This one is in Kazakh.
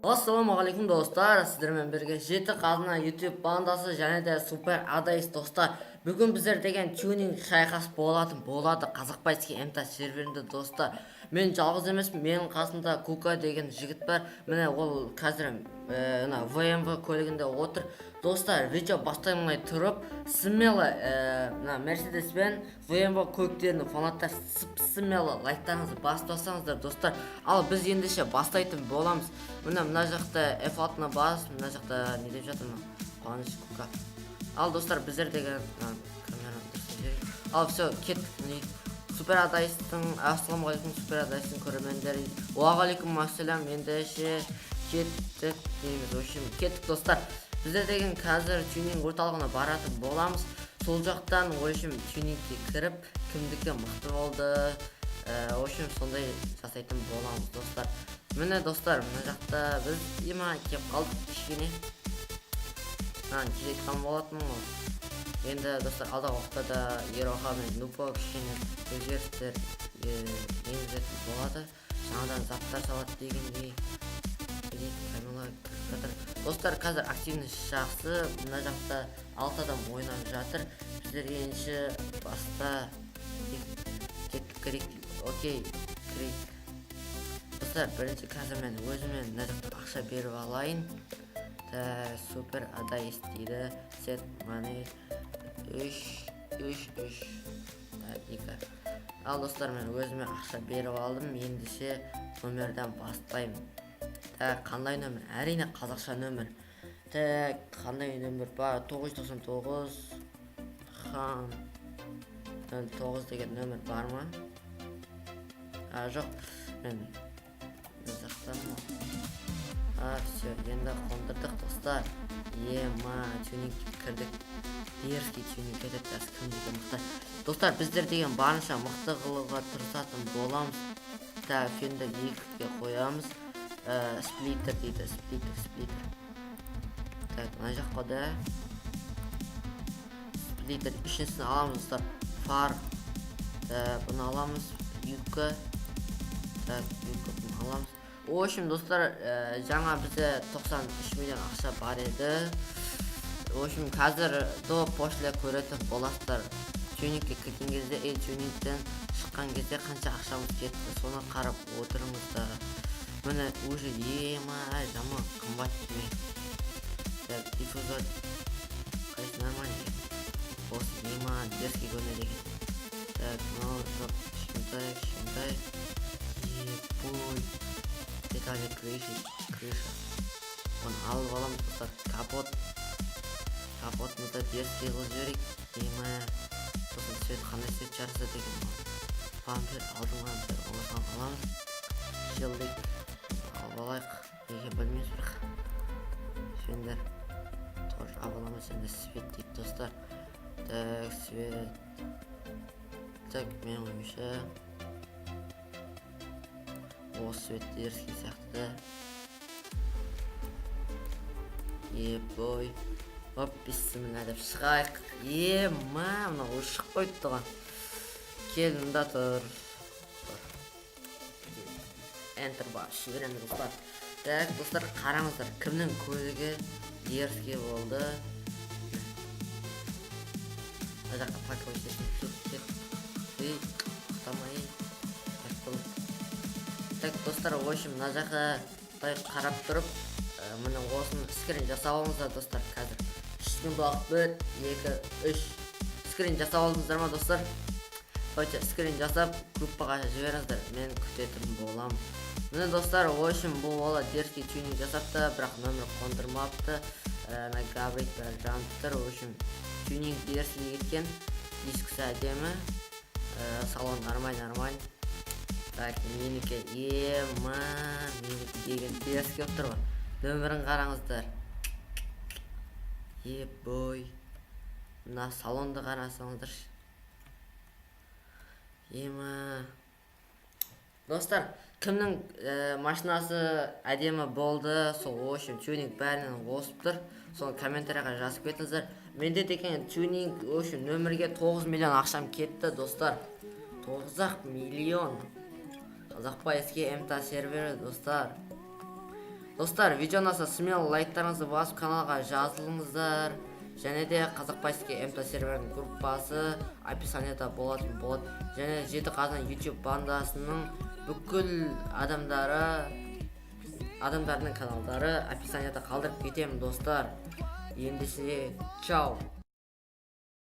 Ассалаумағалейкум достар, сіздермен бірге жеті қазына YouTube бандасы және де супер адайс достар. Бүгін біздер деген тюнинг шайқас болады Қазақпайский МТ серверінде достар. Мен жалғыз емеспін, менің қасымда Кука деген жігіт бар. Міне ол қазір ВМВ көлігінде отыр. Достар, видео бастаймай тұрып, смело Мерседес пен ВМВ көліктерінің фанаттар смело лайктарыңызды басып тастаңыздар достар. Ал біз ендеше бастайтын боламыз. Мына жақта F6-на бас, мына жақта не деп жатырмын? Қуаныш Кука. Ал достар, біздер деген камераны дұрыстап жіберейік. Ал все, кеттік. Супер адайстың, ассалаумағалейкум супер адайстың көрермендері. Уағалейкум ассалам, ендеше кеттік дейміз. В общем, кеттік достар. Біздер деген қазір тюнинг орталығына баратын боламыз. Сол жақтан в общем тюнингке кіріп, кімдікі мықты болды. В общем, сондай жасайтын боламыз достар. Міне достар, мына жақта біз ема кеп қалдық кішкене. Келетқан болатын ғой. Енді достар, алдағы уақытта да Ероха мен Нупо кішкене өзгерістер енгізетін болады. Жаңадан заттар салады дегендей. Достар, қазір активность жақсы. Мына жақта 6 адам ойнап жатыр. Біздер енші баста крик. Окей, крик. Достар, бірінші қазір мен өзімен мына жақта ақша беріп алайын. Супер адайс дейді. Сет маны 3. Ал достар, мен өзіме ақша беріп алдым. Ендеше номерден бастаймын. Қандай нөмір? Әрине қазақша нөмір. Қандай нөмір бар? 999 хан 9 деген нөмір бар ма? Жоқ, мен жақтамын. Все, енді қондырдық достар. Тюнингке кірдік. Дерзкий тюнинг кетеді, кімдігі мықты. Достар, біздер деген барынша мықты қылуға тырысатын боламыз. Фендер 2-ге қоямыз. Сплиттер дейді, сплиттер. Мына жаққа да сплиттер 3-сін аламыз достар. Фар, бұны аламыз. Юка, бұны аламыз. В общем, достар, жаңа бізде 93 миллион ақша бар еді. В общем, қазір до пошле көретін боластар. Тюнингке кірген кезде, тюнингтен шыққан кезде қанша ақшамыз кетті, соны қарап отырыңыздар. Міне уже жаман қымбат демей. Диффузор қайсы нормально. Осы дерзкий көрінеді екен. Мынау жоқ, кішкентай. Ебой. Детали крыша. Оны алып аламыз достар. Капотымызда дерзкий қылып жіберейік. Сосын свет қандай свет жарса деген. Бампер алдыңға осыған аламыз. Жылдық алайық. Неге білмейміз бірақ. Фендер тоже абаламыз. Енді свет дейді достар. Свет. Мен ойымша осы свет дерзкий сияқты. Ебой. Бисмилля деп шығайық. Мына ұшық қойды тұған. Кел, мұнда тұр. Enter бар, жібереміз достар. Достар, қараңыздар, кімнің көлігі дерзкий болды. Мына жаққа паковый сесін кет. Құқтамай. Достар, в общем, мына жаққа қарап тұрып, міне осын скрин жасап алыңыздар достар. Қазір 3 уақыт 1, 2, 3 скрин жасап алдыңыздар ма достар? Скрин жасап группаға жіберіңіздер, мен күтетін болам. Міне достар, в общем, бұл ола дерзкий тюнинг жасапты, бірақ нөмір қондырмапты. Габрик бәрі жанып тұр. В общем, тюнинг дерзкий кеткен. Дискісі әдемі. Салон нормаль. Менікі менікі деген дерзкий өттір ғой. Нөмірін қараңыздар. Ебой. Мына салонды қарасаңыздар. Достар, кімнің машинасы әдемі болды, сол общем тюнинг бәрінен осып тұр. Соны комментарияға жазып кетіңіздер. Менде деген тюнинг общем нөмірге 9 миллион ақшам кетті достар. 9 миллион. Қазақпайский МТ сервері достар. Достар, видео ұнаса смело лайктарыңызды басып каналға жазылыңыздар. Және де Қазақбайский МТ серверінің группасы описанияда болады. Және жеті қазан YouTube бандасының бүкіл адамдардың каналдары описанияда қалдырып кетемін достар. Ендеше чао.